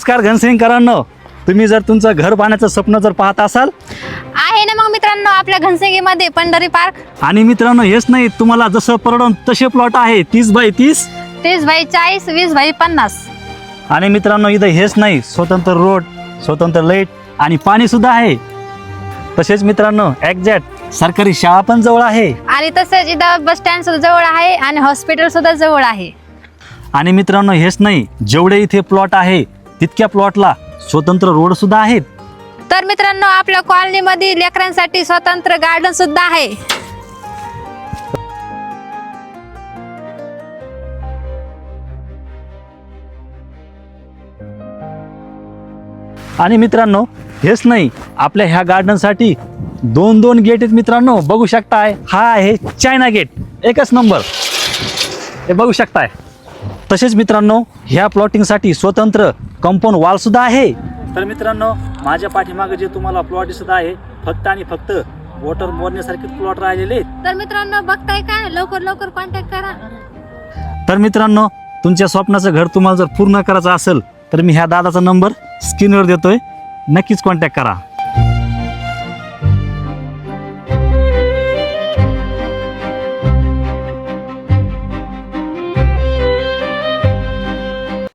नमस्कार घनसिंगकरांनो, तुम्ही जर तुमचं घर बांधण्याचं स्वप्न जर पाहत असाल आहे ना मग मित्रांनो आपल्या घनसिंगीमध्ये पंढरी पार्क आणि मित्रांनो हेच नाही, तुम्हाला जसं परवडून तसे प्लॉट आहे 30x30 30x40 20x50. आणि मित्रांनो इथं हेच नाही, स्वतंत्र रोड, स्वतंत्र लाईट आणि पाणी सुद्धा आहे. तसेच मित्रांनो एक्झॅक्ट सरकारी शाळा पण जवळ आहे. आणि तसेच इथं बस स्टँड सुद्धा जवळ आहे आणि हॉस्पिटल सुद्धा जवळ आहे. आणि मित्रांनो हेच नाही, जेवढे इथे प्लॉट आहे तितक्या प्लॉटला स्वतंत्र रोड सुद्धा आहेत. तर मित्रांनो आपल्या कॉलनीमध्ये लेकरांसाठी स्वतंत्र गार्डन सुद्धा आहे. आणि मित्रांनो हेच नाही, आपल्या ह्या गार्डनसाठी दोन गेट आहेत मित्रांनो, बघू शकताय. हा आहे चायना गेट, एकच नंबर, हे बघू शकताय. तसेच मित्रांनो ह्या प्लॉटिंगसाठी स्वतंत्र कंपाऊंड वॉल सुद्धा आहे. तर मित्रांनो माझ्या पाठीमागे जे तुम्हाला प्लॉट दिसत आहे फक्त आणि फक्त वॉटर मोरण्यासारखे प्लॉट राहिलेले आहेत. तर मित्रांनो बघताय काय, लवकर कॉन्टॅक्ट करा. तर मित्रांनो तुमच्या स्वप्नाचं घर तुम्हाला जर पूर्ण करायचं असेल तर मी ह्या दादाचा नंबर स्क्रीनवर देतोय, नक्कीच कॉन्टॅक्ट करा.